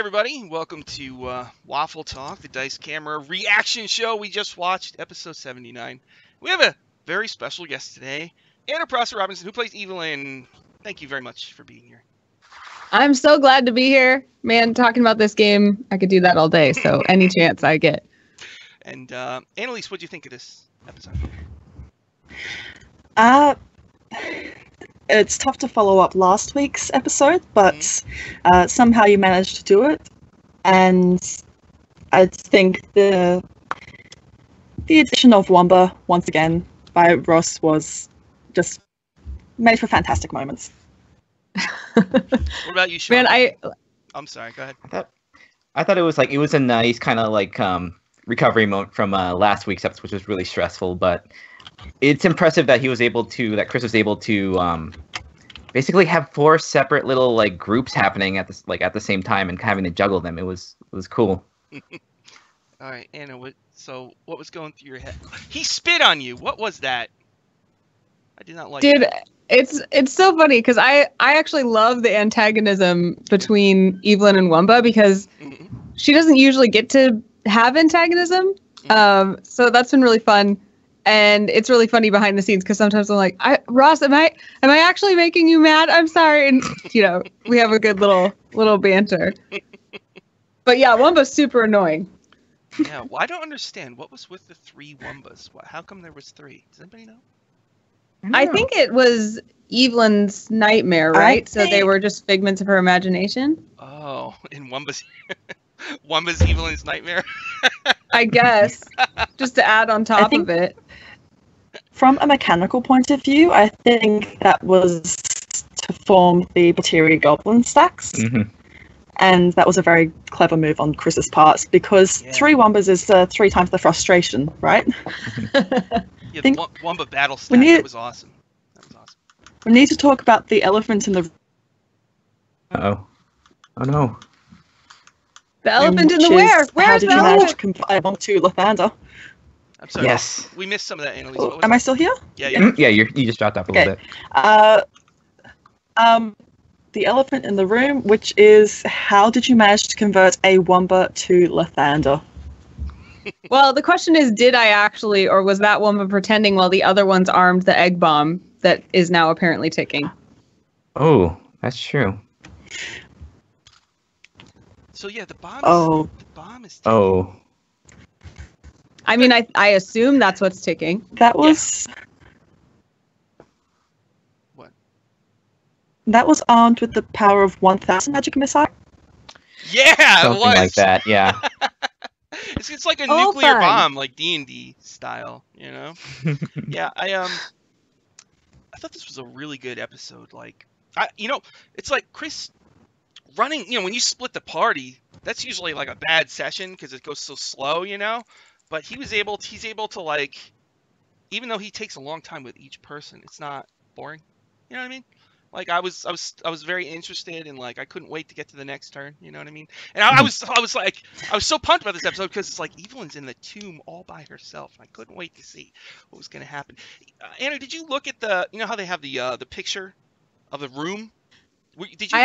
everybody. Welcome to Waffle Talk, the Dice Camera reaction show. We just watched episode 79. We have a very special guest today, Anna Prosser Robinson, who plays Evelyn. Thank you very much for being here. I'm so glad to be here. Man, talking about this game, I could do that all day, so any chance I get. And Annalise, what do you think of this episode? It's tough to follow up last week's episode, but somehow you managed to do it. And I think the addition of Wamba, once again, by Ross was just made for fantastic moments. What about you, Shaun? Man, I'm sorry, go ahead. I thought it was a nice kind of recovery moment from last week's episode, which was really stressful, but it's impressive that Chris was able to basically have 4 separate little groups happening at the same time and having to juggle them. It was cool. All right, Anna. What was going through your head? He spit on you. What was that? I did not like. Dude, that. it's so funny because I actually love the antagonism between Evelyn and Wamba because she doesn't usually get to have antagonism. So that's been really fun. And it's really funny behind the scenes because sometimes I'm like, Ross, am I actually making you mad? I'm sorry. And, we have a good little banter. But yeah, Wamba's super annoying. Yeah, well, I don't understand. What was with the 3 Wambas? How come there was 3? Does anybody know? I think it was Evelyn's nightmare, right? So they were just figments of her imagination. Oh, in Wamba's Evelyn's nightmare? I guess. Just to add on top of it. From a mechanical point of view, I think that was to form the Battery Goblin stacks. Mm-hmm. And that was a very clever move on Chris's part because 3 Wambas is 3 times the frustration, right? Yeah, the Wamba battle stack, that was awesome. We need to talk about the elephant in the... Uh-oh. Oh, no. The elephant in the where? Where's the elephant? How did you manage to compare them to Lathander? I'm sorry. Yes. We missed some of that, Annalise. Am I still here? Yeah. Yeah, you just dropped off a little bit. The elephant in the room, which is how did you manage to convert a Wamba to Lathander? Well, the question is, did I actually, or was that Wamba pretending while the other ones armed the egg bomb that is now apparently ticking? Oh, that's true. So yeah, the bomb is ticking. Oh. I mean, I assume that's what's ticking. That was... What? That was armed with the power of 1,000 magic missile? Yeah, something like that, yeah. It's like a nuclear bomb, like D&D style, Yeah, I thought this was a really good episode. It's like Chris running, when you split the party, that's usually like a bad session because it goes so slow, But he's able to even though he takes a long time with each person, it's not boring. You know what I mean? I was very interested and I couldn't wait to get to the next turn. You know what I mean? And I was so pumped about this episode because it's Evelyn's in the tomb all by herself. And I couldn't wait to see what was going to happen. Anna, did you look at how they have the picture of the room? Did you?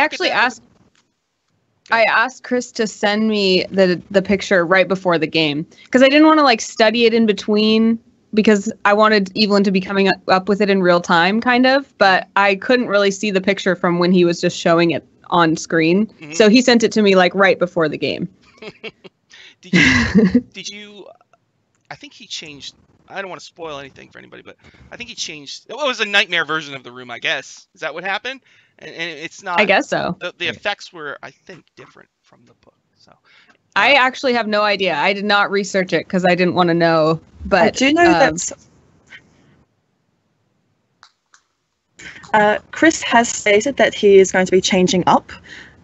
I asked Chris to send me the picture right before the game because I didn't want to study it in between because I wanted Evelyn to be coming up with it in real time, kind of. But I couldn't really see the picture from when he was just showing it on screen. Mm-hmm. So he sent it to me right before the game. Did you? I think he changed. I don't want to spoil anything for anybody, but I think he changed. It was a nightmare version of the room, I guess. Is that what happened? And it's not. I guess so. The effects were, I think, different from the book. So I actually have no idea. I did not research it because I didn't want to know. But I do know that Chris has stated that he is going to be changing up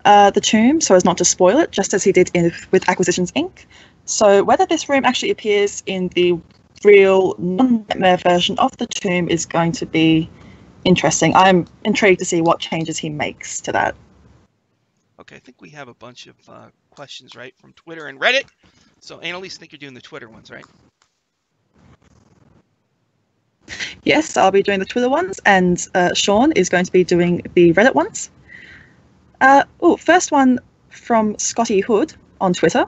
the tomb so as not to spoil it, just as he did with Acquisitions Inc. So whether this room actually appears in the real non-nightmare version of the tomb is going to be interesting. I'm intrigued to see what changes he makes to that. Okay, I think we have a bunch of questions, right, from Twitter and Reddit. So, Annalise, I think you're doing the Twitter ones, right? Yes, I'll be doing the Twitter ones, and Shaun is going to be doing the Reddit ones. First one from Scotty Hood on Twitter.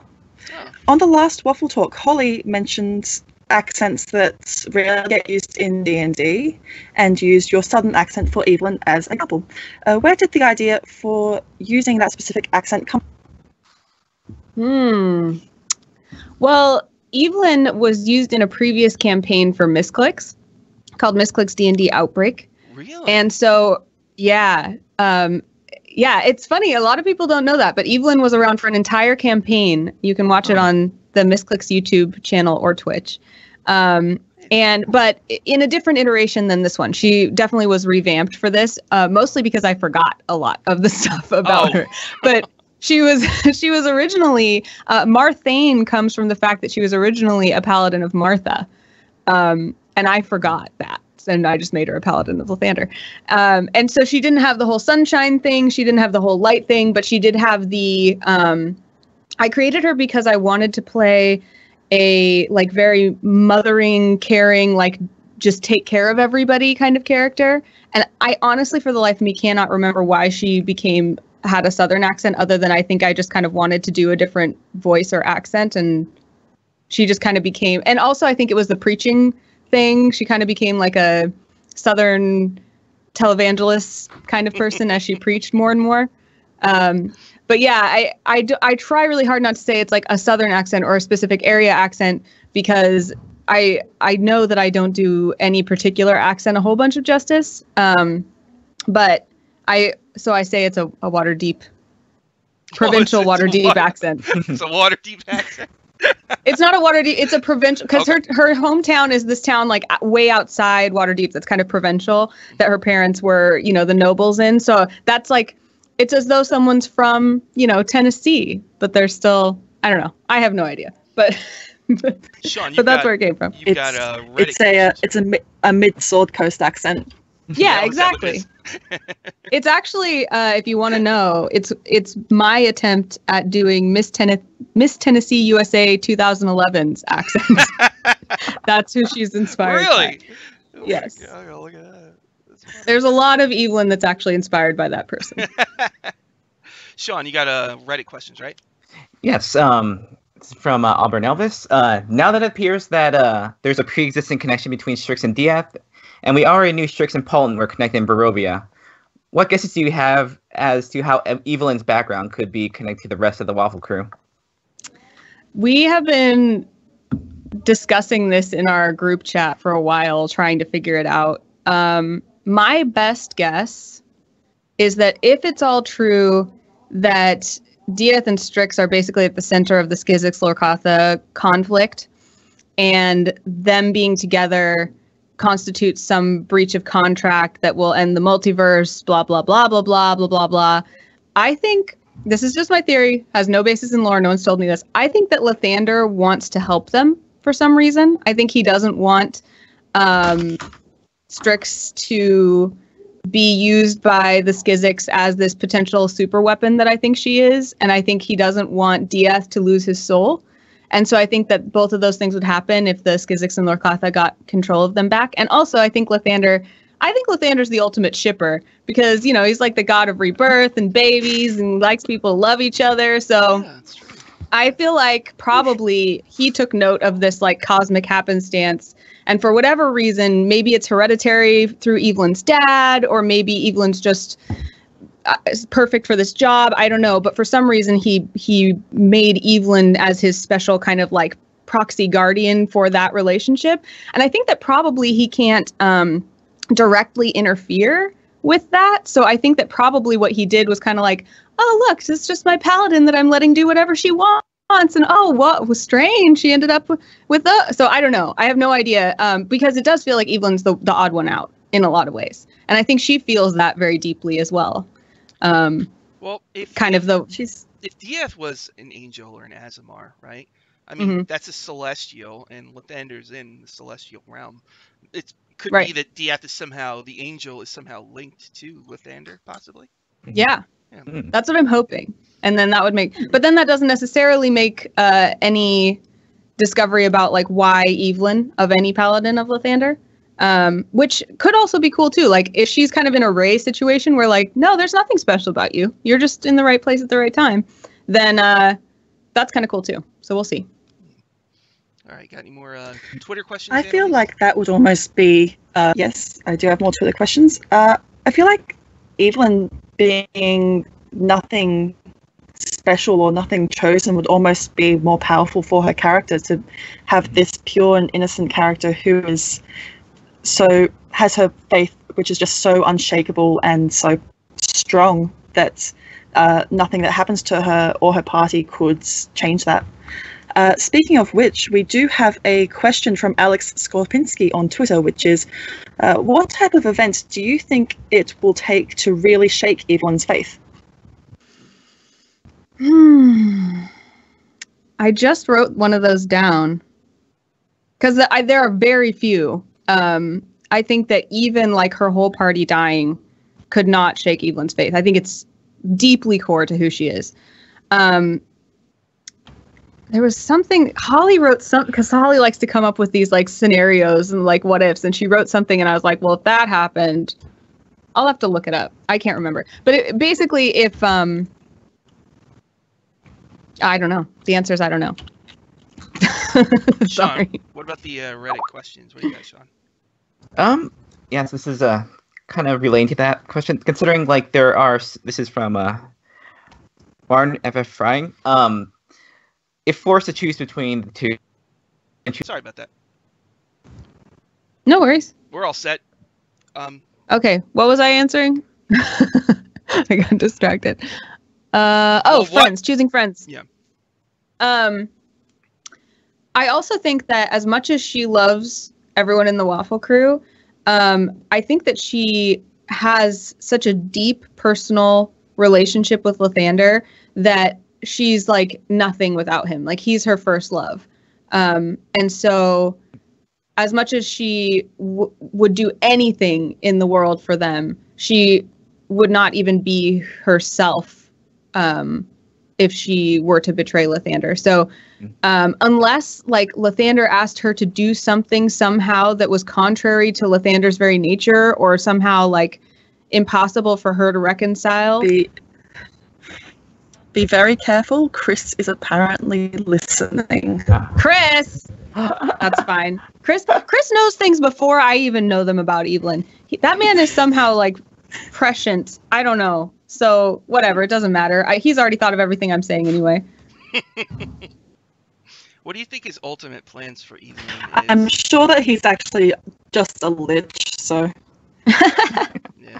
Oh. On the last Waffle Talk, Holly mentioned accents that rarely get used in D&D and used your southern accent for Evelyn as an example. Where did the idea for using that specific accent come from? Well, Evelyn was used in a previous campaign for Misclicks called Misclicks D&D Outbreak. Really? And so, yeah, it's funny. A lot of people don't know that, but Evelyn was around for an entire campaign. You can watch it on the Misclicks YouTube channel or Twitch. But in a different iteration than this one. She definitely was revamped for this, mostly because I forgot a lot of the stuff about her. But she was originally Marthane comes from the fact that she was originally a paladin of Martha, and I forgot that, and I just made her a paladin of Lathander. And so she didn't have the whole sunshine thing, she didn't have the whole light thing, but she did have the. I created her because I wanted to play a like very mothering, caring, like just take care of everybody kind of character. And I honestly, for the life of me, cannot remember why she had a southern accent, other than I think I just kind of wanted to do a different voice or accent, and she just kind of became, and also I think it was the preaching thing. She kind of became like a southern televangelist kind of person as she preached more and more. But yeah, I try really hard not to say it's like a southern accent or a specific area accent, because I know that I don't do any particular accent a whole bunch of justice. But I say it's a Waterdeep, provincial Waterdeep accent. It's a Waterdeep accent. It's not a Waterdeep. It's a provincial, because her hometown is this town like way outside Waterdeep. That's kind of provincial, that her parents were, the nobles in. So that's like, it's as though someone's from, Tennessee, but they're still, I don't know. I have no idea, but Shaun, but that's where it came from. It's a mid-Sword Coast accent. Yeah, exactly. It's actually, if you want to know, it's my attempt at doing Miss Tennessee USA 2011's accent. That's who she's inspired by. Oh, yes. Look at that. There's a lot of Evelyn that's actually inspired by that person. Shaun, you got Reddit questions, right? Yes. It's from Auburn Elvis. Now that it appears that there's a pre-existing connection between Strix and Diath, and we already knew Strix and Paulton were connected in Barovia, what guesses do you have as to how Evelyn's background could be connected to the rest of the Waffle crew? We have been discussing this in our group chat for a while, trying to figure it out. My best guess is that if it's all true that Diath and Strix are basically at the center of the Skizzix-Lorcatha conflict, and them being together constitutes some breach of contract that will end the multiverse, blah, blah, blah, blah, blah, blah, blah, blah. I think, this is just my theory, has no basis in lore, no one's told me this. I think that Lathander wants to help them for some reason. I think he doesn't want Strix to be used by the Skizzix as this potential super weapon that I think she is. And I think he doesn't want Diath to lose his soul. And so I think that both of those things would happen if the Skizzix and Lorcatha got control of them back. And also I think Lathander's the ultimate shipper, because, he's like the god of rebirth and babies and likes people to love each other. So yeah, that's true. I feel like probably he took note of this like cosmic happenstance. And for whatever reason, maybe it's hereditary through Evelyn's dad, or maybe Evelyn's just perfect for this job. I don't know. But for some reason, he made Evelyn as his special kind of like proxy guardian for that relationship. And I think that probably he can't directly interfere with that. So I think that probably what he did was kind of like, oh, look, it's just my paladin that I'm letting do whatever she wants. And what was strange, she ended up with the. So I don't know. I have no idea, because it does feel like Evelyn's the odd one out in a lot of ways. And I think she feels that very deeply as well. Well, if Diath was an angel or an Azamar, right? I mean, that's a celestial, and Lathander's in the celestial realm. It could be that Diath is the angel is somehow linked to Lathander, possibly. Yeah. That's what I'm hoping. And then that would but then that doesn't necessarily make any discovery about like why Evelyn of any paladin of Lathander, which could also be cool too. Like if she's kind of in a Ray situation where like, no, there's nothing special about you. You're just in the right place at the right time. then that's kind of cool too. So we'll see. All right, got any more Twitter questions? I feel like that would almost be yes. I do have more Twitter questions. I feel like Evelyn being nothing special or nothing chosen would almost be more powerful for her character, to have this pure and innocent character who is has her faith, which is just so unshakable and so strong that nothing that happens to her or her party could change that. Speaking of which, we do have a question from Alex Skorpinski on Twitter, which is, what type of event do you think it will take to really shake Evelyn's faith? I just wrote one of those down because there are very few. I think that even like her whole party dying could not shake Evelyn's faith. I think it's deeply core to who she is. There was something Holly wrote because Holly likes to come up with these like scenarios and like what ifs, and she wrote something and I was like, well, if that happened, I'll have to look it up. I can't remember. But basically if I don't know. The answer is I don't know. Sorry. Shaun, what about the Reddit questions? What do you got, Shaun? Yes, this is kind of relating to that question, considering like this is from Martin F.F. Frying. If forced to choose between the two... Sorry about that. No worries. We're all set. Okay, what was I answering? I got distracted. Friends. Choosing friends. Yeah. I also think that as much as she loves everyone in the Waffle crew, I think that she has such a deep personal relationship with Lathander that she's like nothing without him. Like he's her first love. And so as much as she would do anything in the world for them, she would not even be herself if she were to betray Lathander. So unless like Lathander asked her to do something somehow that was contrary to Lathander's very nature or somehow like impossible for her to reconcile. Be very careful. Chris is apparently listening. Chris! That's fine. Chris knows things before I even know them about Evelyn. That man is somehow like prescient. I don't know. So whatever, it doesn't matter. He's already thought of everything I'm saying anyway. What do you think his ultimate plans for Evelyn is? I'm sure that he's actually just a lich, so... Yeah.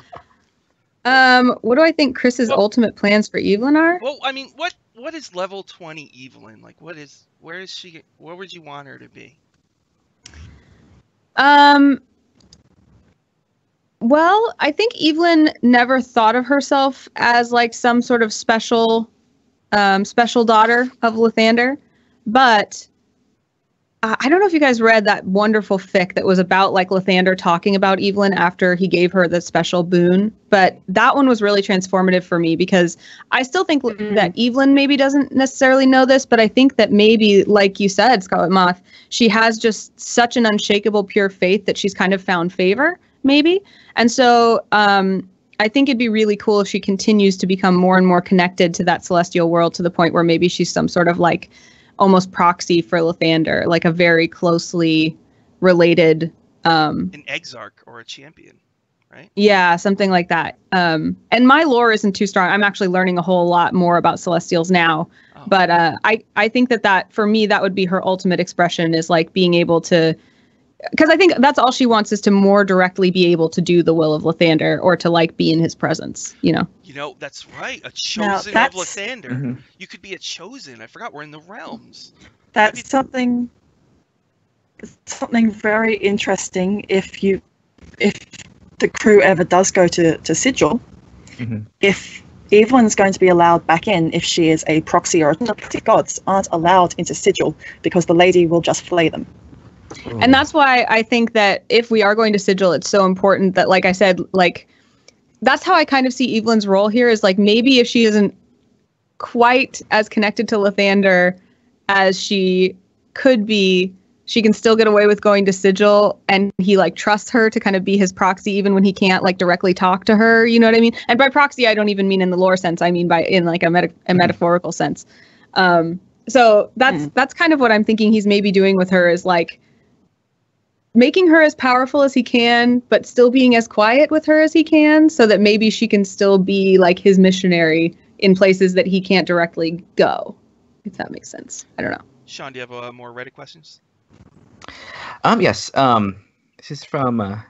What do I think Chris's ultimate plans for Evelyn are? Well, I mean, what is level 20 Evelyn? Like, where is she? Where would you want her to be? Well, I think Evelyn never thought of herself as like some sort of special daughter of Lathander, but I don't know if you guys read that wonderful fic that was about like Lathander talking about Evelyn after he gave her the special boon. But that one was really transformative for me because I still think that Evelyn maybe doesn't necessarily know this, but I think that maybe, like you said, Scarlet Moth, she has just such an unshakable pure faith that she's kind of found favor, maybe. And so I think it'd be really cool if she continues to become more and more connected to that celestial world to the point where maybe she's some sort of like almost proxy for Lathander, like a very closely related an exarch or a champion, right? Yeah, something like that. And my lore isn't too strong. I'm actually learning a whole lot more about Celestials now. Oh. But I think that for me, that would be her ultimate expression, is like being able to, because I think that's all she wants, is to more directly be able to do the will of Lathander, or to like be in his presence, you know? You know, that's right. A chosen of Lathander. Mm-hmm. You could be a chosen. I forgot we're in the realms. That's something very interesting if the crew ever does go to Sigil. Mm-hmm. If Evelyn's going to be allowed back in, if she is a proxy, or gods aren't allowed into Sigil because the lady will just flay them. And that's why I think that if we are going to Sigil, it's so important that, like I said, like that's how I kind of see Evelyn's role here, is like maybe if she isn't quite as connected to Lathander as she could be, she can still get away with going to Sigil, and he like trusts her to kind of be his proxy even when he can't like directly talk to her. You know what I mean? And by proxy, I don't even mean in the lore sense. I mean by in like a metaphorical sense. So that's kind of what I'm thinking he's maybe doing with her, is like making her as powerful as he can, but still being as quiet with her as he can, so that maybe she can still be like his missionary in places that he can't directly go, if that makes sense. I don't know. Shaun, do you have more Reddit questions? Yes. This is from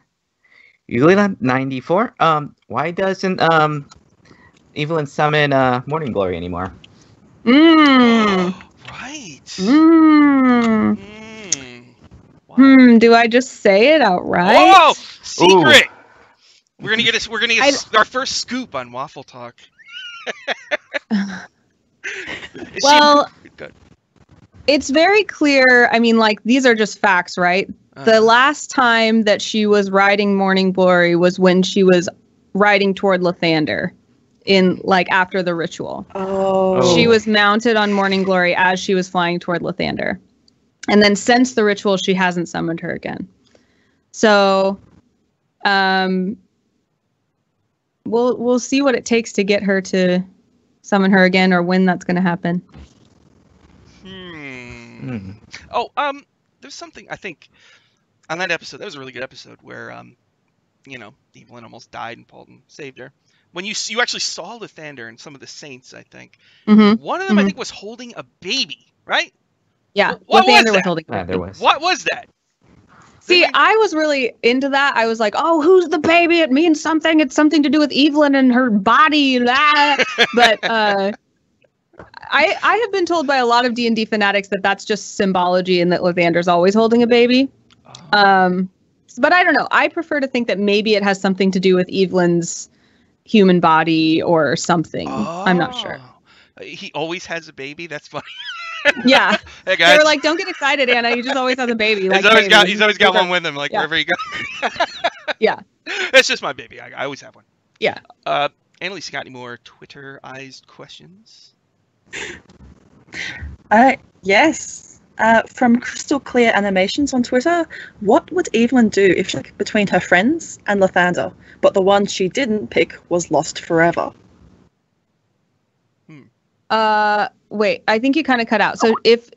Evelyn94. Why doesn't Evelyn summon Morning Glory anymore? Right. Wow. Do I just say it outright? Oh, secret. Ooh. We're gonna get our first scoop on Waffle Talk. Well, it's very clear. I mean, like, these are just facts, right? The last time that she was riding Morning Glory was when she was riding toward Lathander, in like after the ritual. Oh. She was mounted on Morning Glory as she was flying toward Lathander. And then since the ritual, she hasn't summoned her again. So, we'll see what it takes to get her to summon her again, or when that's going to happen. Oh, there's something I think on that episode. That was a really good episode where, Evelyn almost died and Paulton saved her. When you actually saw Lathander and some of the saints, I think one of them I think was holding a baby, right? Yeah, what Lathander was holding a baby. There was. What was that? See, I was really into that. I was like, oh, who's the baby? It means something. It's something to do with Evelyn and her body. But I have been told by a lot of D&D fanatics that that's just symbology and that Lathander's always holding a baby. But I don't know. I prefer to think that maybe it has something to do with Evelyn's human body or something. I'm not sure. He always has a baby? That's funny. Yeah. Hey guys. They're like, don't get excited, Anna. He just always has a baby. Like, he's always got one with him, like wherever he goes. Yeah. That's just my baby. I always have one. Yeah. Annalise, you got any more Twitter-ized questions? Yes. From Crystal Clear Animations on Twitter, what would Evelyn do if she picked between her friends and Lathander, but the one she didn't pick was lost forever? Wait, I think you kind of cut out. So if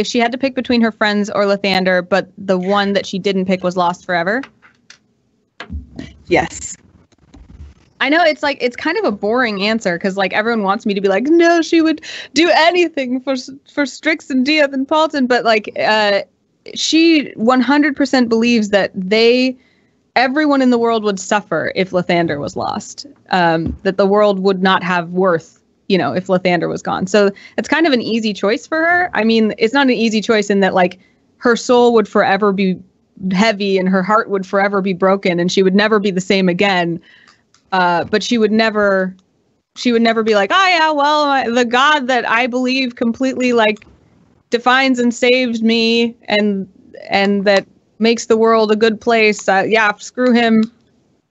she had to pick between her friends or Lathander, but the one that she didn't pick was lost forever? Yes. I know it's kind of a boring answer, because like everyone wants me to be like, no, she would do anything for Strix and Dieth and Paulton, but like she 100% believes that everyone in the world would suffer if Lathander was lost. That the world would not have worth, if Lathander was gone. So it's kind of an easy choice for her. I mean, it's not an easy choice in that like her soul would forever be heavy and her heart would forever be broken and she would never be the same again. But she would never be like, oh yeah, well, the God that I believe completely like defines and saves me and that makes the world a good place. Screw him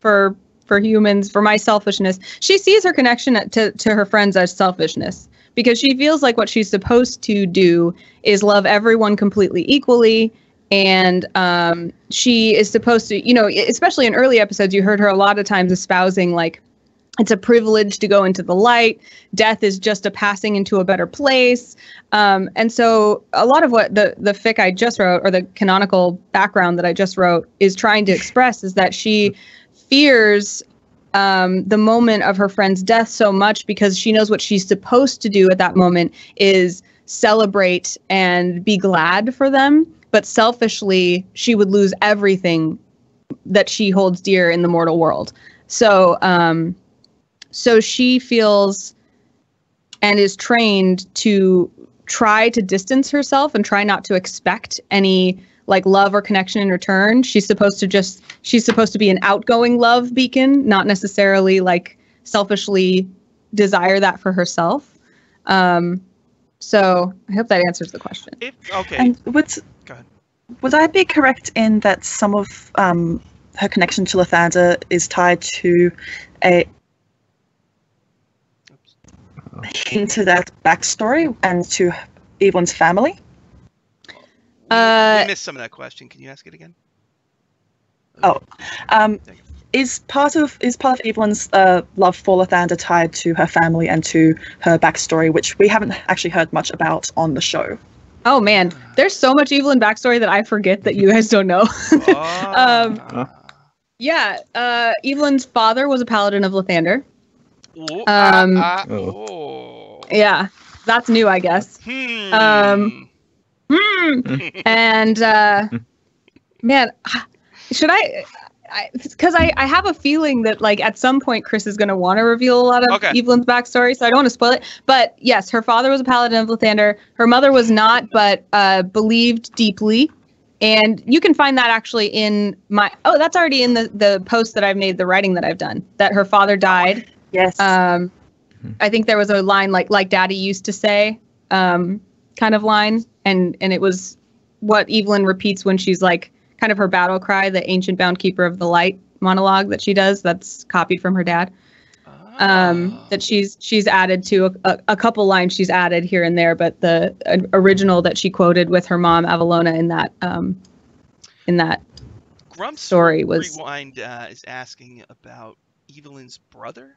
for humans, for my selfishness. She sees her connection to her friends as selfishness, because she feels like what she's supposed to do is love everyone completely equally. And she is supposed to, especially in early episodes, you heard her a lot of times espousing like, it's a privilege to go into the light. Death is just a passing into a better place. And so a lot of what the fic I just wrote, or the canonical background that I just wrote, is trying to express is that she fears the moment of her friend's death so much because she knows what she's supposed to do at that moment is celebrate and be glad for them. But selfishly, she would lose everything that she holds dear in the mortal world. So she feels and is trained to try to distance herself and try not to expect any like love or connection in return. She's supposed to be an outgoing love beacon, not necessarily like selfishly desire that for herself. So I hope that answers the question. Okay. And Go ahead. Would I be correct in that some of her connection to Lathander is tied to a hint to that backstory and to Evelyn's family? We missed some of that question. Can you ask it again? Is part of Evelyn's love for Lathander tied to her family and to her backstory, which we haven't actually heard much about on the show? Oh man, there's so much Evelyn backstory that I forget that you guys don't know. Evelyn's father was a paladin of Lathander. Yeah, that's new, I guess. And man, should I? Because I have a feeling that like at some point Chris is going to want to reveal a lot of Evelyn's backstory, so I don't want to spoil it. But yes, her father was a paladin of Lathander. Her mother was not, but believed deeply. And you can find that actually in my... Oh, that's already in the post that I've made, the writing that I've done, that her father died. Yes. I think there was a line like Daddy used to say, kind of line. And it was what Evelyn repeats when she's like, kind of her battle cry, the ancient bound keeper of the light monologue that she does. That's copied from her dad. That she's added to a couple lines she's added here and there, but the original that she quoted with her mom Avalona in that Grumps story was Rewind is asking about Evelyn's brother.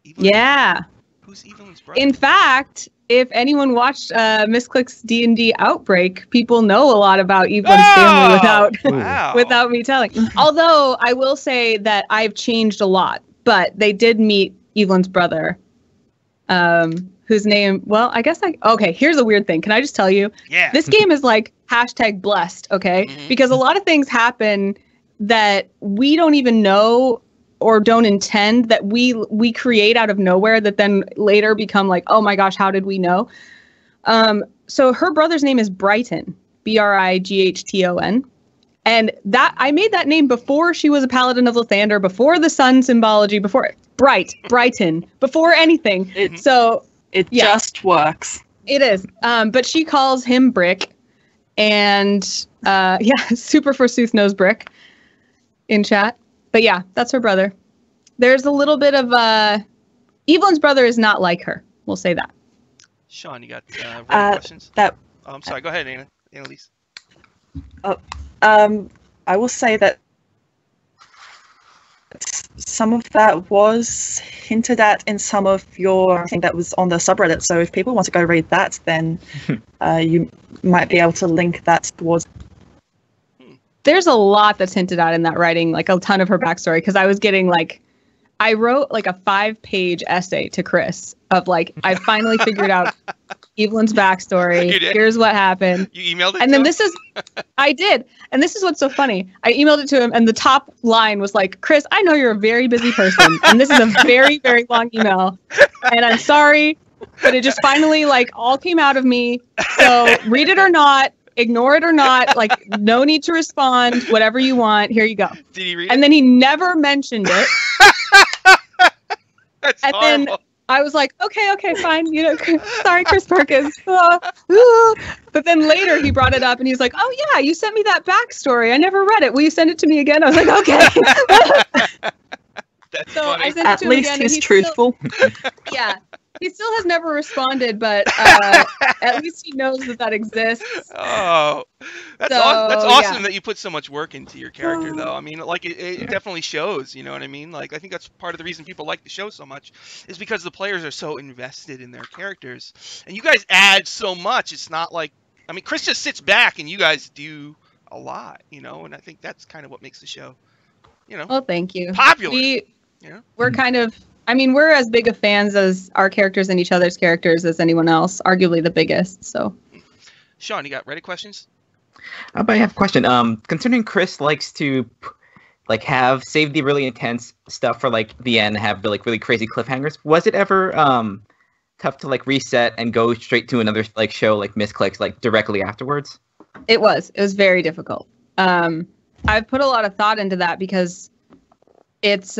Yeah. Who's Evelyn's brother? In fact, if anyone watched Miss Click's D&D Outbreak, people know a lot about Evelyn's family without me telling. Although I will say that I've changed a lot, but they did meet Evelyn's brother, whose name, okay, here's a weird thing. Can I just tell you? Yeah. This game is like #blessed, okay? Mm-hmm. Because a lot of things happen that we don't even know or don't intend, that we create out of nowhere that then later become like, oh my gosh, how did we know? So her brother's name is Brighton, Brighton. And that I made that name before she was a paladin of Lathander, before the sun symbology, before Brighton, before anything. It just works. It is. But she calls him Brick, and super forsooth knows Brick in chat. But yeah, that's her brother. There's a little bit of Evelyn's brother is not like her. We'll say that. Shaun, you got questions? I'm sorry. Go ahead, Annalise. I will say that some of that was hinted at in some of I think that was on the subreddit. So if people want to go read that, then you might be able to link that towards. There's a lot that's hinted at in that writing, like a ton of her backstory, because I was getting I wrote like a 5-page essay to Chris of like, I finally figured out Evelyn's backstory. Here's what happened. You emailed it and then I did. And this is what's so funny. I emailed it to him and the top line was like, Chris, I know you're a very busy person. And this is a very, very long email. And I'm sorry, but it just finally all came out of me. So read it or not. Ignore it or not, no need to respond, whatever you want, here you go. Did he read it? And then he never mentioned it. That's and horrible. Then I was like, okay, fine. Sorry, Chris Perkins. But then later he brought it up and he was like, oh yeah, you sent me that backstory. I never read it. Will you send it to me again? I was like, okay. That's so funny. I sent it to him least again, he's truthful. Yeah. He still has never responded, but at least he knows that exists. Oh, that's awesome that you put so much work into your character, though. I mean, it definitely shows. You know what I mean? I think that's part of the reason people like the show so much is because the players are so invested in their characters, and you guys add so much. It's not Chris just sits back, and you guys do a lot. And I think that's kind of what makes the show, Well, thank you. Popular. We're kind of. We're as big of fans as our characters and each other's characters as anyone else, arguably the biggest, so. Shaun, you got Reddit questions? I have a question. Considering Chris likes to have save the really intense stuff for the end, have the really crazy cliffhangers, was it ever tough to reset and go straight to another show like Miss Clicks directly afterwards? It was very difficult. I've put a lot of thought into that because it's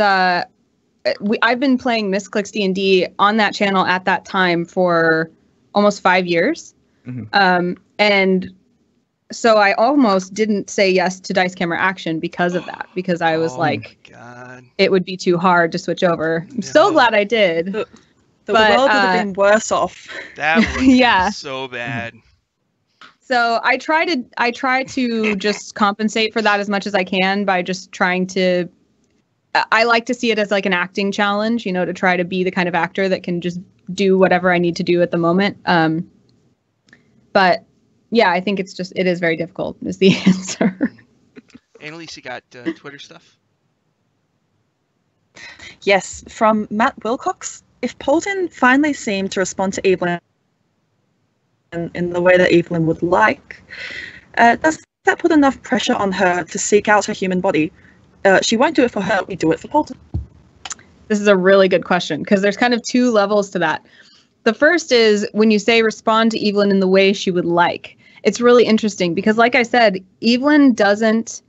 I've been playing Miss Clicks D&D on that channel at that time for almost 5 years. Mm-hmm. And so I almost didn't say yes to Dice Camera Action because of that, because I was it would be too hard to switch over. I'm so glad I did. The world would have been worse off. That would be so bad. So I try to just compensate for that as much as I can by just trying to. I like to see it as like an acting challenge, you know, to try to be the kind of actor that can just do whatever I need to do at the moment. But yeah, I think it is very difficult is the answer. Annalise, you got Twitter stuff? Yes, from Matt Wilcox. If Polton finally seemed to respond to Evelyn in the way that Evelyn would like, does that put enough pressure on her to seek out her human body? She won't do it for her, we do it for Polton. This is a really good question because there's kind of two levels to that. The first is when you say respond to Evelyn in the way she would like. It's really interesting because, like I said, Evelyn doesn't.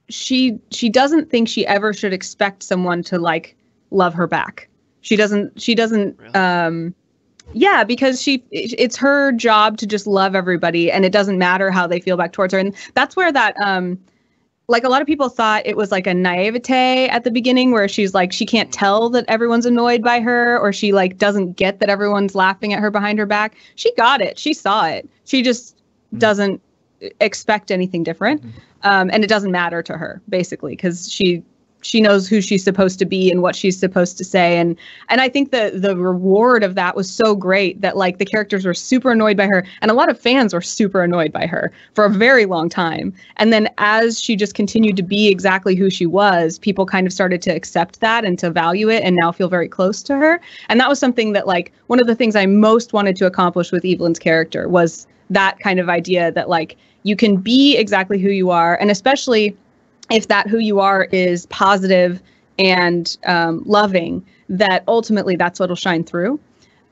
She doesn't think she ever should expect someone to like love her back. She doesn't. Really? Yeah, because it's her job to just love everybody, and it doesn't matter how they feel back towards her. And that's where that like a lot of people thought it was like a naivete at the beginning where she's like, she can't tell that everyone's annoyed by her, or she like doesn't get that everyone's laughing at her behind her back. She got it. She saw it. She just doesn't expect anything different. And it doesn't matter to her basically, because she knows who she's supposed to be and what she's supposed to say. And I think the reward of that was so great that like the characters were super annoyed by her, and a lot of fans were super annoyed by her for a very long time. And then as she just continued to be exactly who she was, people kind of started to accept that and to value it and now feel very close to her. And that was something that like one of the things I most wanted to accomplish with Evelyn's character was that kind of idea that like you can be exactly who you are, and especially if that who you are is positive and loving, that ultimately that's what'll shine through.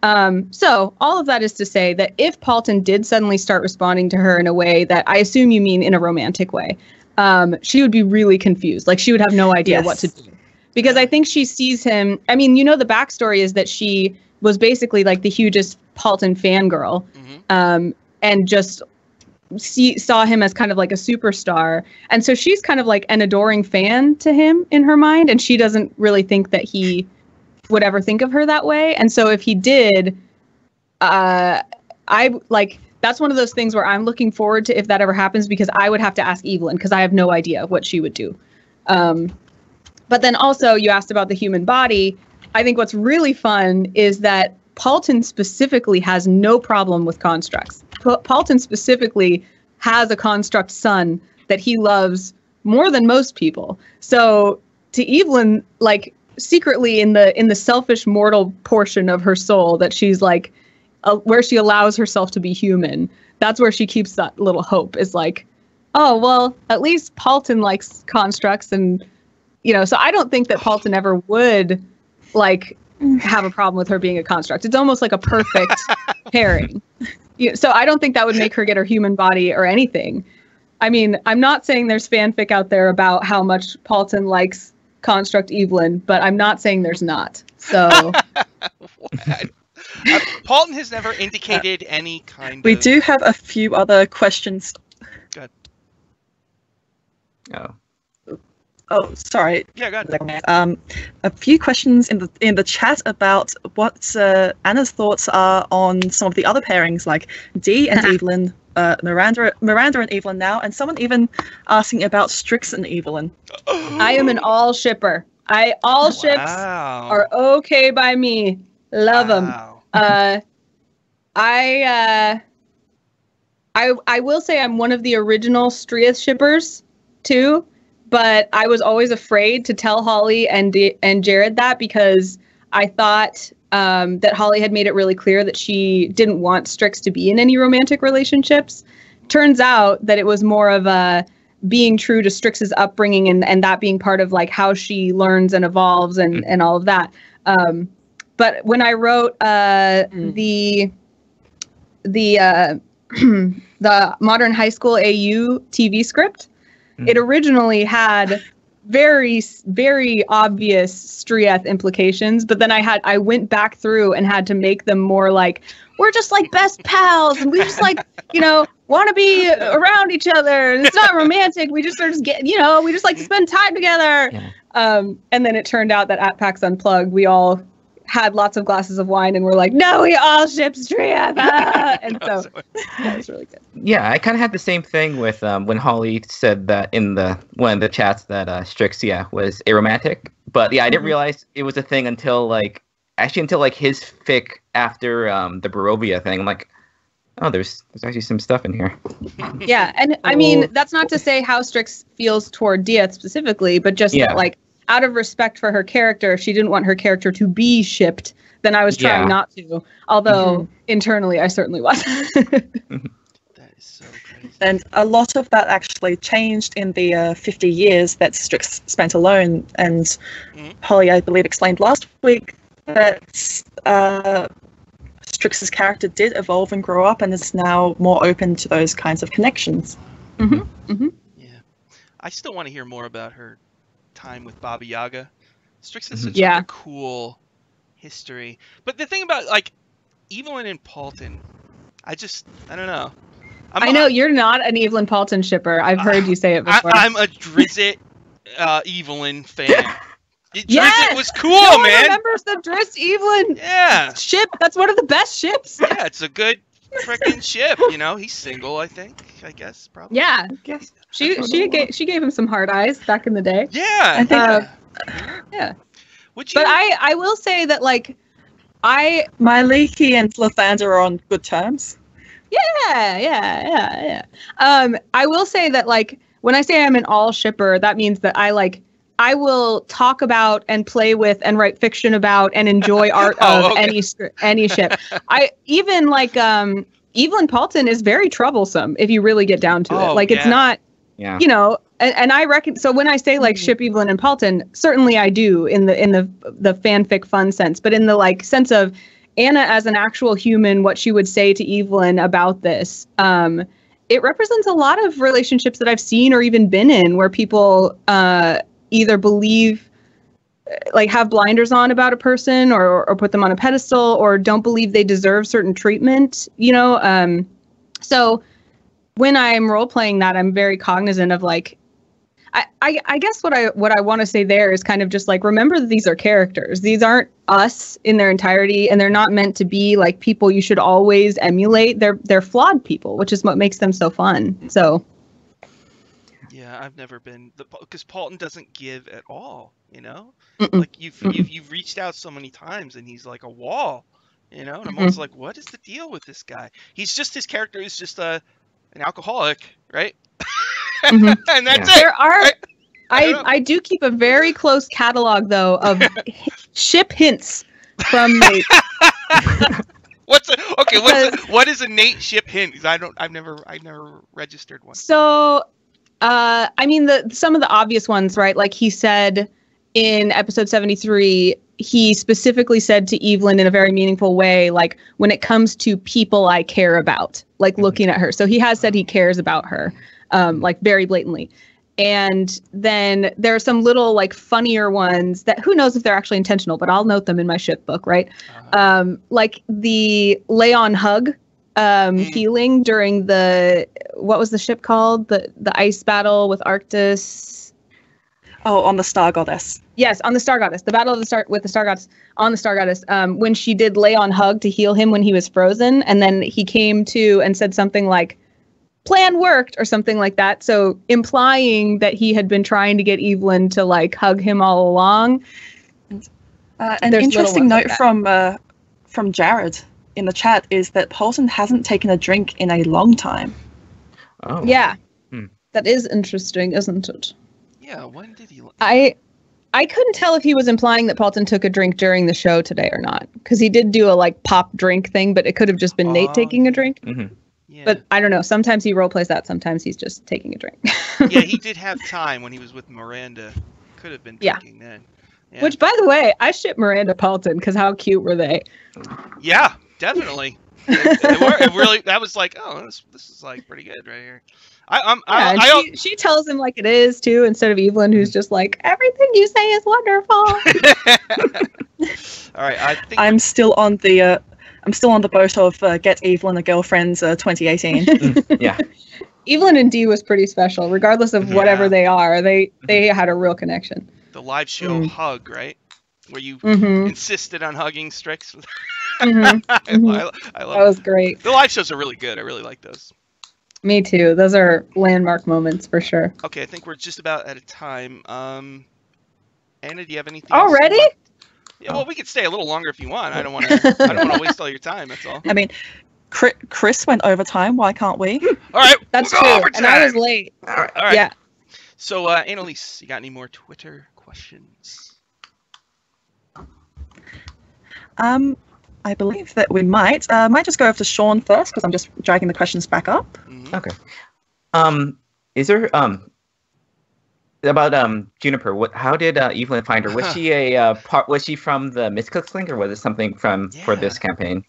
So all of that is to say that if Polton did suddenly start responding to her in a way that I assume you mean in a romantic way, she would be really confused. Like she would have no idea what to do. Because I think she sees him. I mean, you know, the backstory is that she was basically like the hugest Polton fangirl, and just saw him as kind of like a superstar. And so she's kind of like an adoring fan to him in her mind. And she doesn't really think that he would ever think of her that way. And so if he did, I like, that's one of those things where I'm looking forward to if that ever happens, because I would have to ask Evelyn because I have no idea what she would do. But then also you asked about the human body. I think what's really fun is that Polton specifically has no problem with constructs. Polton specifically has a construct son that he loves more than most people. So to Evelyn, like secretly in the selfish mortal portion of her soul that she's like, where she allows herself to be human, that's where she keeps that little hope, is like, oh, well, at least Polton likes constructs. And, you know, so I don't think that Polton ever would like have a problem with her being a construct. It's almost like a perfect pairing. So I don't think that would make her get her human body or anything. I mean, I'm not saying there's fanfic out there about how much Polton likes construct Evelyn, but I'm not saying there's not. So Polton has never indicated any kind We do have a few other questions. Go ahead. Oh, sorry. Yeah, go ahead. A few questions in the chat about what Anna's thoughts are on some of the other pairings, like Dee and Evelyn, Miranda and Evelyn now, and someone even asking about Strix and Evelyn. I am an all shipper. All ships are okay by me. Love them. I will say I'm one of the original Strieth shippers too. But I was always afraid to tell Holly and Jared that, because I thought that Holly had made it really clear that she didn't want Strix to be in any romantic relationships. Turns out that it was more of a being true to Strix's upbringing and that being part of like how she learns and evolves and all of that. But when I wrote the Modern High School AU TV script, it originally had very, very obvious Strieth implications, but then I went back through and had to make them more like, we're just like best pals, and we just like, you know, want to be around each other, and it's not romantic. We just sort of get, you know, we just like to spend time together. Yeah. And then it turned out that at PAX Unplugged, we all had lots of glasses of wine and were like, "No, we all ship Strieva," and so that was really good. Yeah, I kind of had the same thing with when Holly said that in one of the chats that Strix, was aromantic. But yeah, I didn't realize it was a thing until his fic after the Barovia thing. I'm like, oh, there's actually some stuff in here. Yeah, and I mean, that's not to say how Strix feels toward Dieth specifically, but just that, like, out of respect for her character, if she didn't want her character to be shipped, then I was trying not to. Although internally, I certainly was. That is so crazy. And a lot of that actually changed in the 50 years that Strix spent alone. And Holly, I believe, explained last week that Strix's character did evolve and grow up and is now more open to those kinds of connections. Yeah. I still want to hear more about her time with Baba Yaga. Strix has such a cool history. But the thing about, like, Evelyn and Paulton, I don't know. I know you're not an Evelyn Paulton shipper. I've heard you say it before. I'm a Drizzt Evelyn fan. Drizzt was cool, man. Remembers the Drizzt Evelyn ship? That's one of the best ships. Yeah, it's a good freaking ship. He's single, I guess, probably. Yeah, she gave him some hard eyes back in the day. Yeah, I think. Yeah. But I will say that, like, Myliki and Lathander are on good terms. Yeah. I will say that, like, when I say I'm an all shipper, that means that I will talk about and play with and write fiction about and enjoy art of any ship. Evelyn Paulton is very troublesome if you really get down to it. Like, it's not, and I reckon, so when I say, like, ship Evelyn and Paulton, certainly I do in the fanfic fun sense, but in the, like, sense of Anna as an actual human, what she would say to Evelyn about this, it represents a lot of relationships that I've seen or even been in where people either believe, like, have blinders on about a person or put them on a pedestal or don't believe they deserve certain treatment, so when I'm role playing that, I'm very cognizant of, like, I guess what I want to say there is kind of just, like, remember that these are characters. These aren't us in their entirety, and they're not meant to be, like, people you should always emulate. They're flawed people, which is what makes them so fun. So yeah, I've never been because Paulton doesn't give at all. Like you've reached out so many times, and he's like a wall. And I'm always like, what is the deal with this guy? His character is just an alcoholic, right? And that's it. There are. I do keep a very close catalog, though, of ship hints from Nate. What is a Nate ship hint? I've never registered one. So, I mean, some of the obvious ones, right? Like, he said in episode 73, he specifically said to Evelyn in a very meaningful way, like, when it comes to people I care about, like, looking at her. So he has said he cares about her. Like, very blatantly. And then there are some little, like, funnier ones that who knows if they're actually intentional, but I'll note them in my ship book, right? Like the lay-on hug healing during what was the ship called? The ice battle with Arctis. Oh, on the Star Goddess. Yes, on the Star Goddess. The battle of the Star with the Star Goddess on the Star Goddess. When she did lay-on hug to heal him when he was frozen, and then he came to and said something like, plan worked or something like that. So implying that he had been trying to get Evelyn to, like, hug him all along. An interesting note from Jared in the chat is that Paulton hasn't taken a drink in a long time. Oh. Yeah. That is interesting, isn't it? Yeah, when did he... I couldn't tell if he was implying that Paulton took a drink during the show today or not. Because he did do a, like, pop drink thing, but it could have just been Nate taking a drink. Mm-hmm. Yeah. But I don't know. Sometimes he roleplays that. Sometimes he's just taking a drink. Yeah, he did have time when he was with Miranda. Could have been drinking then. Yeah. Which, by the way, I ship Miranda Paulton because how cute were they? Yeah, definitely. It really. That was like, oh, this is, like, pretty good right here. She tells him like it is too, instead of Evelyn, who's just like, everything you say is wonderful. All right, I think I'm still on the boat of Get Evelyn a Girlfriend's 2018. Yeah. Evelyn and Dee was pretty special, regardless of whatever they are. They had a real connection. The live show Hug, right? where you insisted on hugging Strix. Mm-hmm. I love that was great. The live shows are really good. I really like those. Me too. Those are landmark moments for sure. Okay, I think we're just about out of time. Anna, do you have anything already? else? Yeah, well, we could stay a little longer if you want. I don't want to waste all your time. That's all. I mean, Chris went overtime. Why can't we? All right, that's true. And I was late. All right. Yeah. So, Annalise, you got any more Twitter questions? I believe that we might. Might just go over to Shaun first because I'm just dragging the questions back up. Mm-hmm. Okay. Is there about Juniper? How did Evelyn find her? Was she was she from the Miscooks link, or was it something for this campaign?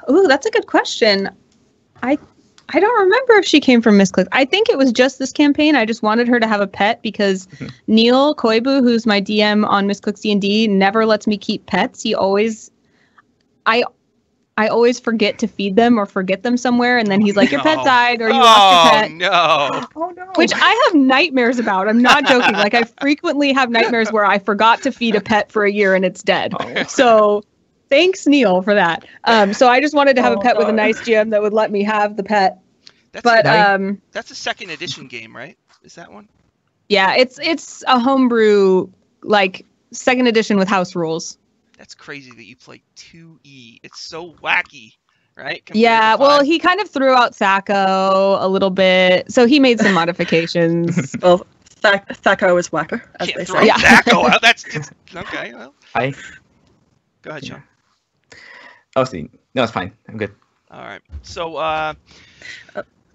Ooh, that's a good question. I don't remember if she came from Miss Click. I think it was just this campaign. I just wanted her to have a pet because Neil Koibu, who's my DM on Miss Click's D&D, never lets me keep pets. I always forget to feed them or forget them somewhere, and then he's like, "Your pet died," or "You lost your pet." No! Oh no! Which I have nightmares about. I'm not joking. Like I frequently have nightmares where I forgot to feed a pet for a year and it's dead. Oh. So. Thanks, Neil, for that. So I just wanted to have a pet with a nice GM that would let me have the pet. That's a second edition game, right? Is that one? Yeah, it's a homebrew, like, second edition with house rules. That's crazy that you play 2E. It's so wacky, right? Yeah, well, he kind of threw out Thaco a little bit, so he made some modifications. Well, Thaco is whacker, as they say. Yeah. Thaco out. That's okay. Well. Go ahead, Shaun. Oh, see. No, it's fine. I'm good. All right. So, go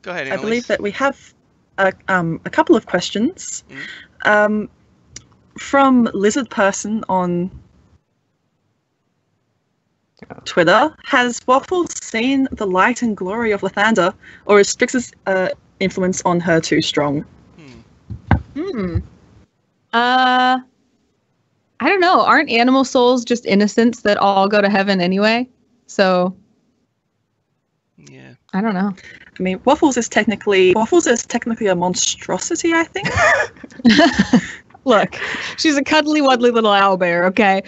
ahead, Annalise. I believe that we have a couple of questions from Lizard Person on Twitter. Has Waffle seen the light and glory of Lathander, or is Strix's influence on her too strong? I don't know. Aren't animal souls just innocents that all go to heaven anyway? So, yeah, I don't know. I mean, Waffles is technically a monstrosity, I think. Look, she's a cuddly, wuddly little owlbear. Okay.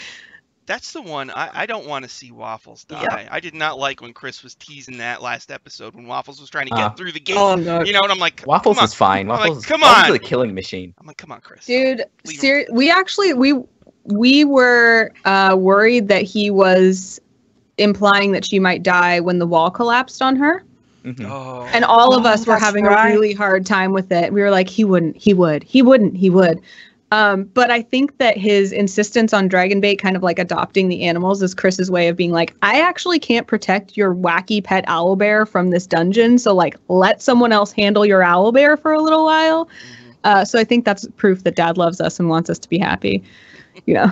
That's the one. I don't want to see Waffles die. Yeah. I did not like when Chris was teasing that last episode when Waffles was trying to get through the gate. Oh no! You know, and I'm like, Waffles is fine. Waffles is a killing machine. I'm like, come on, Chris. Dude, we were worried that he was implying that she might die when the wall collapsed on her. Mm-hmm. Oh. And all of us were having a really hard time with it. We were like, he would. But I think that his insistence on Dragonbait kind of like adopting the animals is Chris's way of being like, I actually can't protect your wacky pet owlbear from this dungeon. So like, let someone else handle your owlbear for a little while. Mm-hmm. So I think that's proof that Dad loves us and wants us to be happy. You know.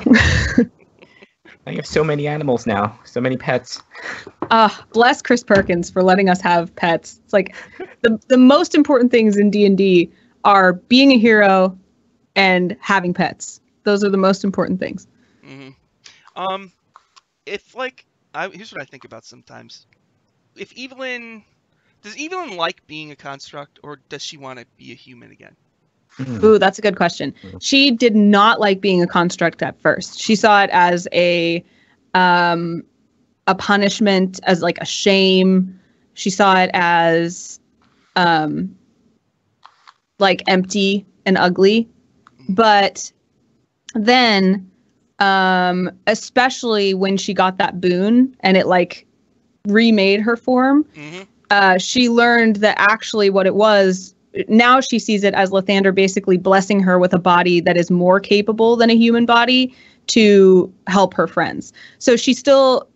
I have so many animals now, so many pets. Bless Chris Perkins for letting us have pets. It's like the most important things in D&D are being a hero and having pets. Those are the most important things. Mm-hmm. If like, here's what I think about sometimes. Does Evelyn like being a construct, or does she want to be a human again? Ooh, that's a good question. She did not like being a construct at first. She saw it as a punishment, as like a shame. She saw it as like empty and ugly. But then, especially when she got that boon and it like remade her form, she learned that actually what it was. Now she sees it as Lathander basically blessing her with a body that is more capable than a human body to help her friends. So she still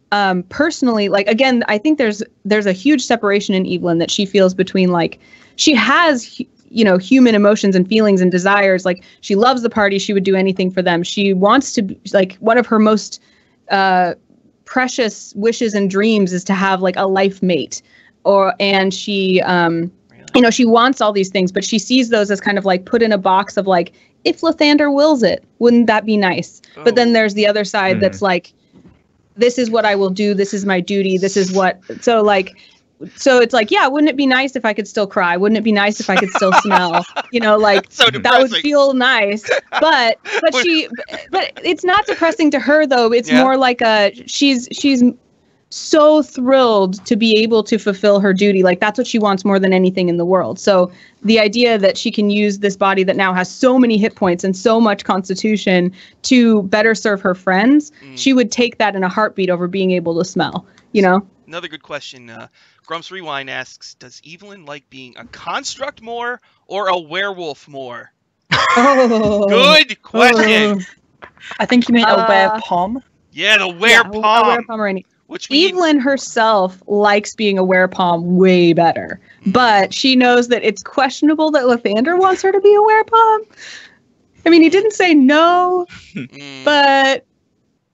personally, like, again, I think there's a huge separation in Evelyn that she feels between, like, she has, you know, human emotions and feelings and desires. Like, she loves the party. She would do anything for them. She wants to, like, one of her most precious wishes and dreams is to have, like, a life mate. And she, you know, she wants all these things, but she sees those as kind of like put in a box of like, if Lathander wills it, wouldn't that be nice? Oh. But then there's the other side that's like, this is what I will do. This is my duty. This is what, so like, so it's like, yeah, wouldn't it be nice if I could still cry? Wouldn't it be nice if I could still smell? You know, like so that would feel nice. But it's not depressing to her though. It's more like she's so thrilled to be able to fulfill her duty. Like that's what she wants more than anything in the world. So the idea that she can use this body that now has so many hit points and so much constitution to better serve her friends, she would take that in a heartbeat over being able to smell, you know? Another good question. Grumps Rewind asks, does Evelyn like being a construct more or a werewolf more? Oh, good question. I think you mean a werepom. Yeah, the werepom. A werepom. Which Evelyn herself likes being a werepom way better, but she knows that it's questionable that Lathander wants her to be a werepom. I mean, he didn't say no, but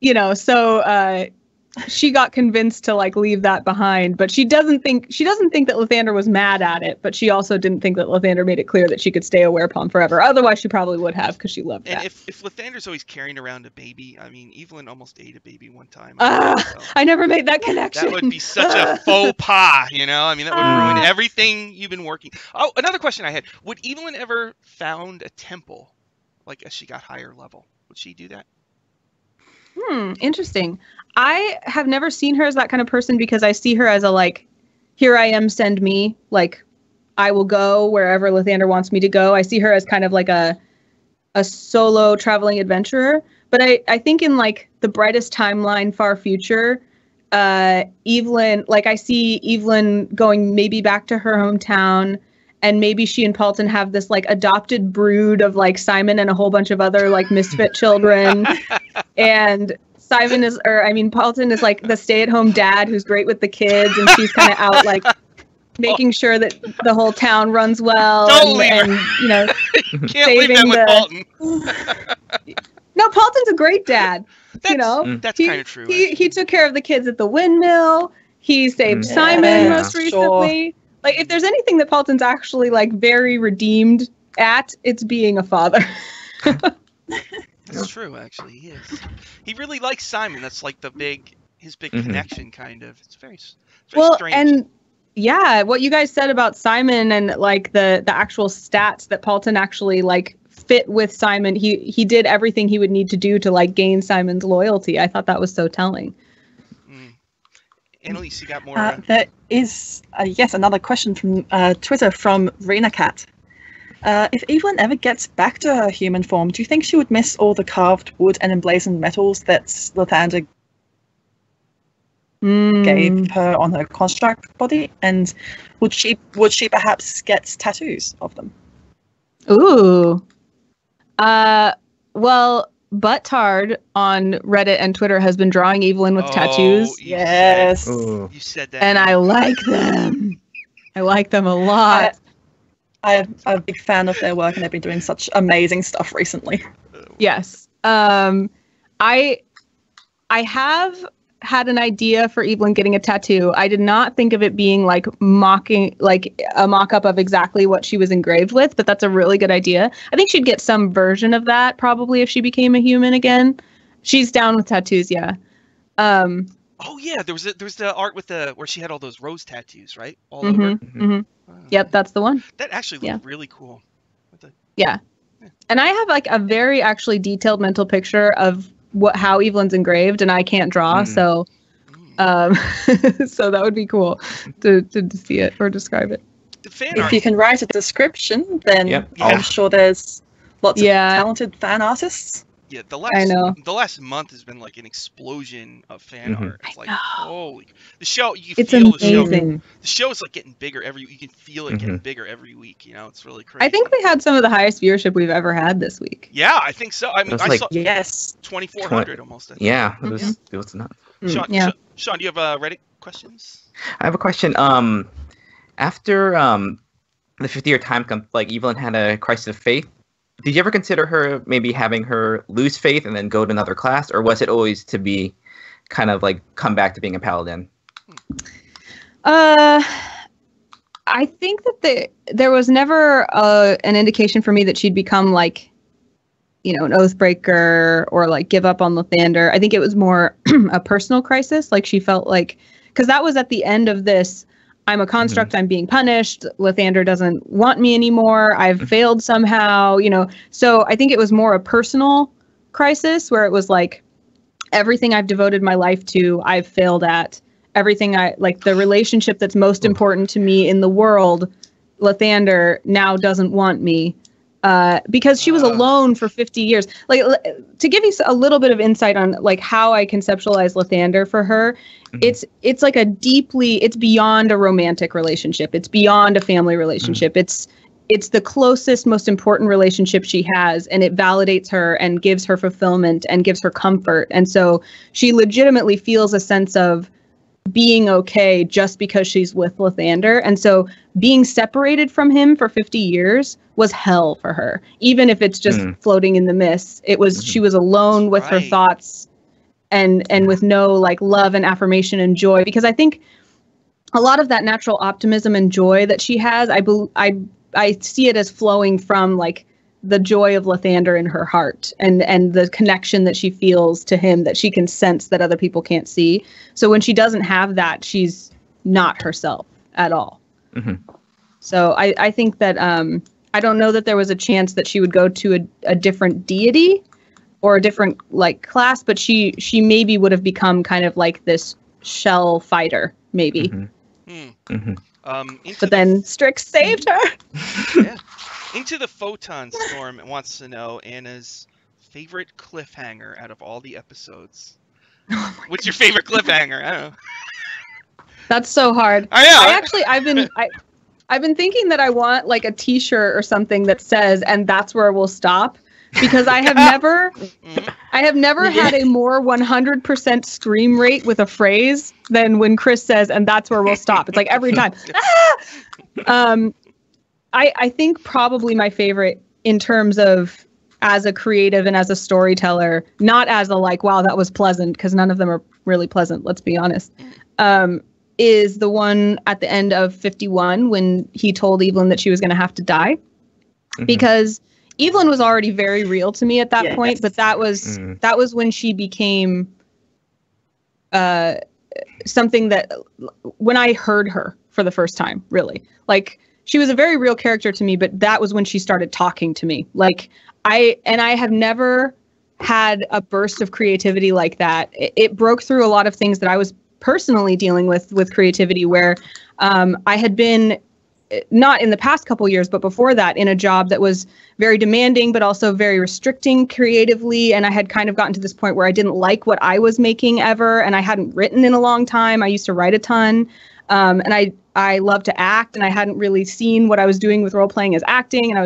you know, so she got convinced to like leave that behind. But she doesn't think that Lathander was mad at it, but she also didn't think that Lathander made it clear that she could stay a werepom forever. Otherwise, she probably would have because she loved that. And if Lathander's always carrying around a baby, I mean, Evelyn almost ate a baby one time. I never made that connection. That would be such a faux pas, you know? I mean, that would ruin everything you've been working. Oh, another question I had. Would Evelyn ever found a temple, like as she got higher level? Would she do that? Interesting. I have never seen her as that kind of person because I see her as a like, here I am, send me. Like, I will go wherever Lathander wants me to go. I see her as kind of like a solo traveling adventurer. But I think in like the brightest timeline, far future, Evelyn, like I see Evelyn going maybe back to her hometown, and maybe she and Paulton have this like adopted brood of like Simon and a whole bunch of other like misfit children. And Paulton is like the stay-at-home dad who's great with the kids, and she's kind of out like making sure that the whole town runs well. And you know, can't leave them with Paulton. No, Paulton's a great dad. That's kind of true. He took care of the kids at the windmill. He saved Simon most recently. Sure. Like, if there's anything that Paulton's actually like very redeemed at, it's being a father. That's true, actually. He is. He really likes Simon. That's like his big connection, kind of. It's very strange. And yeah, what you guys said about Simon and like the actual stats that Paulton actually like fit with Simon. He did everything he would need to do to like gain Simon's loyalty. I thought that was so telling. Annalise, you got more? There is another question from Twitter from RenaCat. If Evelyn ever gets back to her human form, do you think she would miss all the carved wood and emblazoned metals that Lathander gave her on her construct body? And would she perhaps get tattoos of them? Ooh. Well, Buttard on Reddit and Twitter has been drawing Evelyn with tattoos. Yes. You said that. And I like them. I like them a lot. I'm a big fan of their work, and they've been doing such amazing stuff recently. Yes. I have had an idea for Evelyn getting a tattoo. I did not think of it being like a mock-up of exactly what she was engraved with, but that's a really good idea. I think she'd get some version of that probably if she became a human again. She's down with tattoos, yeah. Oh yeah, there was the art with where she had all those rose tattoos, right? All over. Mm-hmm. Yep, that's the one. That actually looked really cool. Yeah. And I have like a very actually detailed mental picture of how Evelyn's engraved, and I can't draw, so so that would be cool to see it or describe it. If you can write a description, then I'm sure there's lots of talented fan artists. Yeah, the last month has been like an explosion of fan art. It's like holy, the show. You can feel amazing. The show is like getting bigger you can feel it getting bigger every week. You know, it's really crazy. I think we had some of the highest viewership we've ever had this week. Yeah, I think so. I mean, I saw 2,400 almost. I think. Yeah, it was nuts. Shaun, do you have Reddit questions? I have a question. After the 50-year time, like Evelyn had a crisis of faith. Did you ever consider her maybe having her lose faith and then go to another class, or was it always to be kind of like come back to being a paladin? I think that there was never an indication for me that she'd become like, you know, an oathbreaker or like give up on Lathander. I think it was more a personal crisis. Like she felt like, because that was at the end of this I'm a construct, I'm being punished, Lathander doesn't want me anymore, I've failed somehow, you know. So I think it was more a personal crisis where it was like, everything I've devoted my life to, I've failed at. Everything the relationship that's most important to me in the world, Lathander now doesn't want me. Because she was alone for 50 years. Like, to give you a little bit of insight on like how I conceptualize Lathander for her, it's like it's beyond a romantic relationship. It's beyond a family relationship. It's the closest, most important relationship she has, and it validates her and gives her fulfillment and gives her comfort. And so she legitimately feels a sense of being okay just because she's with Lathander. And so being separated from him for 50 years was hell for her. Even if it's just floating in the mist, it was, she was alone with her thoughts and with no like love and affirmation and joy. Because I think a lot of that natural optimism and joy that she has, I see it as flowing from like the joy of Lathander in her heart and the connection that she feels to him that she can sense that other people can't see. So when she doesn't have that, she's not herself at all. So I think that I don't know that there was a chance that she would go to a different deity or a different like class, but she maybe would have become kind of like this shell fighter, maybe. But then Strix saved her. Yeah. Into the Photon Storm wants to know Anna's favorite cliffhanger out of all the episodes. What's your favorite cliffhanger? I don't know. That's so hard. I know. I've been thinking that I want like a T-shirt or something that says, "And that's where we'll stop," because I have never had a more 100% scream rate with a phrase than when Chris says, "And that's where we'll stop." It's like every time. I think probably my favorite in terms of as a creative and as a storyteller, not as a like, wow, that was pleasant, because none of them are really pleasant, let's be honest, is the one at the end of 51 when he told Evelyn that she was going to have to die. Because Evelyn was already very real to me at that point, but that was when she became something that when I heard her for the first time, really. Like, she was a very real character to me, but that was when she started talking to me. Like, I have never had a burst of creativity like that. It broke through a lot of things that I was personally dealing with creativity, where I had been, not in the past couple years, but before that, in a job that was very demanding, but also very restricting creatively. And I had kind of gotten to this point where I didn't like what I was making ever, and I hadn't written in a long time. I used to write a ton. And I love to act, and I hadn't really seen what I was doing with role playing as acting. And I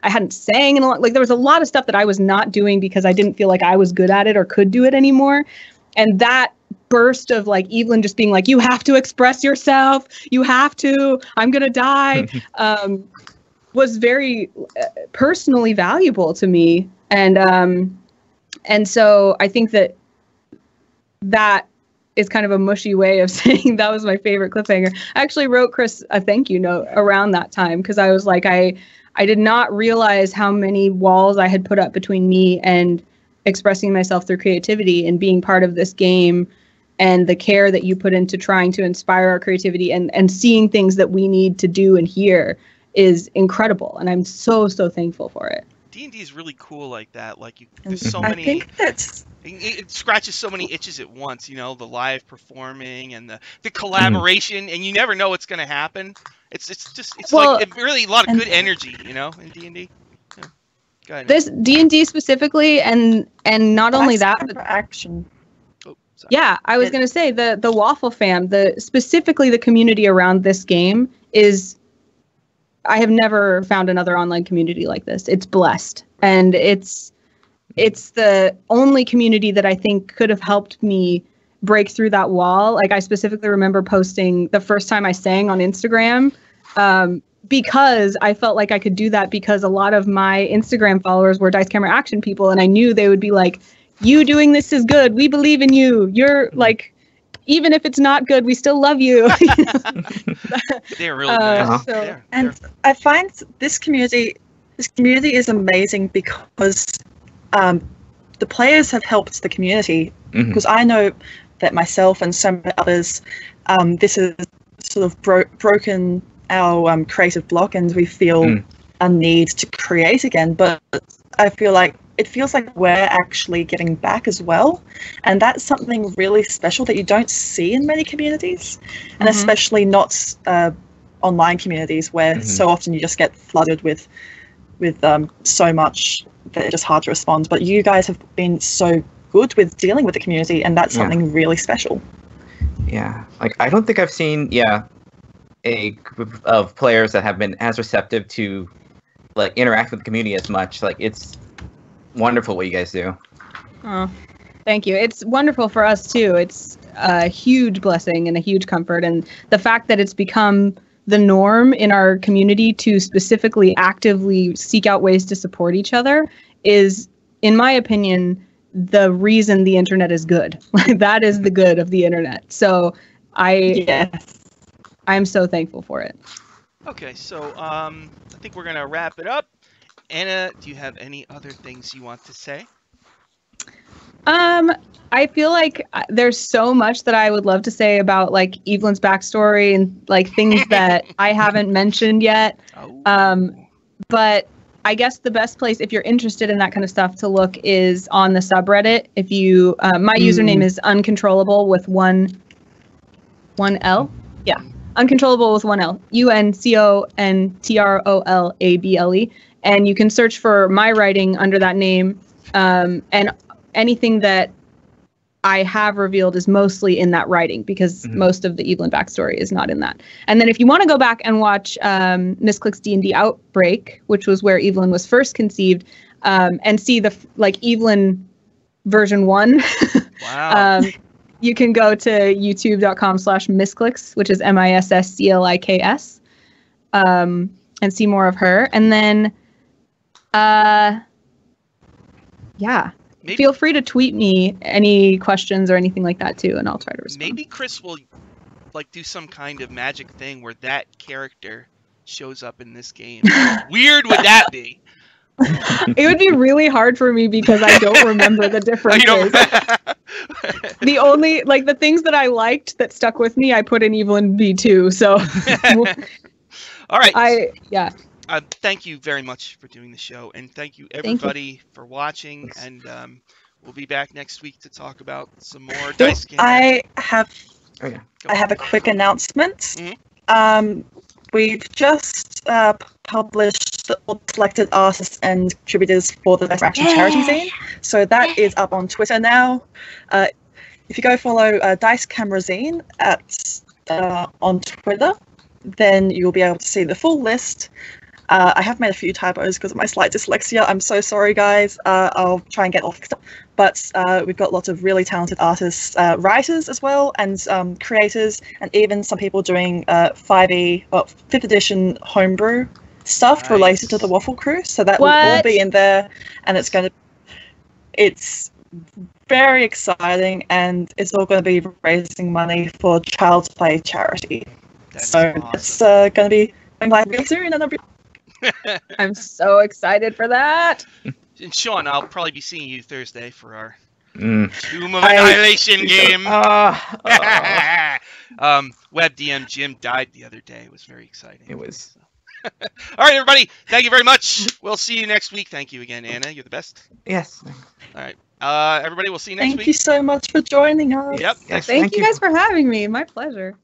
hadn't sang in a lot, like there was a lot of stuff that I was not doing because I didn't feel like I was good at it or could do it anymore. And that burst of like Evelyn just being like, you have to express yourself. You have to, I'm going to die, was very personally valuable to me. And so I think that is kind of a mushy way of saying that was my favorite cliffhanger. I actually wrote Chris a thank you note around that time, because I was like, I did not realize how many walls I had put up between me and expressing myself through creativity and being part of this game, and the care that you put into trying to inspire our creativity and seeing things that we need to do and hear is incredible. And I'm so thankful for it. D&D is really cool like that. Like, there's so many. I think that's. It scratches so many itches at once, you know, the live performing and the collaboration, and you never know what's going to happen. It's like really a lot of good energy, you know, in D&D. Yeah. Go ahead. This D&D specifically, and not only that, but action. Oh, sorry. Yeah, I was going to say the Waffle fam, specifically the community around this game is. I have never found another online community like this. It's blessed, and it's the only community that I think could have helped me break through that wall. Like, I specifically remember posting the first time I sang on Instagram, because I felt like I could do that because a lot of my Instagram followers were Dice Camera Action people, and I knew they would be like, you doing this is good. We believe in you. You're like, even if it's not good, we still love you. They're really nice. I find this community is amazing because the players have helped the community. Because I know that myself and so many others, this is sort of broken our creative block, and we feel a need to create again. But I feel like it feels like we're actually getting back as well, and that's something really special that you don't see in many communities, and especially not online communities where so often you just get flooded with so much that it's just hard to respond. But you guys have been so good with dealing with the community, and that's something really special. Yeah, like I don't think I've seen a group of players that have been as receptive to like interact with the community as much. Like it's wonderful what you guys do. Oh, thank you. It's wonderful for us too. It's a huge blessing and a huge comfort, and the fact that it's become the norm in our community to specifically actively seek out ways to support each other is, in my opinion, the reason the internet is good. That is the good of the internet. So I'm so thankful for it. Okay, so I think we're gonna wrap it up. Anna, do you have any other things you want to say? I feel like there's so much that I would love to say about like Evelyn's backstory and like things that I haven't mentioned yet. But I guess the best place, if you're interested in that kind of stuff, to look is on the subreddit. If you, my username is uncontrollable with one L. Yeah, uncontrollable with one L. UNCONTROLABLE. And you can search for my writing under that name. And anything that I have revealed is mostly in that writing, because most of the Evelyn backstory is not in that. And then if you want to go back and watch Miss Click's D&D Outbreak, which was where Evelyn was first conceived, and see the Evelyn version 1, wow. You can go to youtube.com/missclicks, which is MISSCLIKS, and see more of her. And then, feel free to tweet me any questions or anything like that too, and I'll try to respond. Maybe Chris will like do some kind of magic thing where that character shows up in this game. How weird would that be? It would be really hard for me because I don't remember the differences. The only the things that I liked that stuck with me, I put in Evelyn B2. So, all right. Thank you very much for doing the show, and thank you everybody for watching. And we'll be back next week to talk about some more dice games. I have a quick announcement. We've just published all selected artists and contributors for the Best Action Charity Zine, so that is up on Twitter now. If you go follow Dice Camera Zine on Twitter, then you'll be able to see the full list. I have made a few typos because of my slight dyslexia. I'm so sorry, guys. I'll try and get all fixed up. But we've got lots of really talented artists, writers as well, and creators, and even some people doing 5th edition homebrew stuff related to the Waffle crew. So that will all be in there, and it's very exciting, and it's all going to be raising money for Child's Play charity. That's awesome. It's going to be going live real soon, and I'm so excited for that. And Shaun, I'll probably be seeing you Thursday for our Tomb of Annihilation game. Web DM Jim died the other day. It was very exciting. It was. All right, everybody. Thank you very much. We'll see you next week. Thank you again, Anna. You're the best. Yes. All right. Everybody, we'll see you next week. Thank you so much for joining us. Yep. Thank you guys for having me. My pleasure.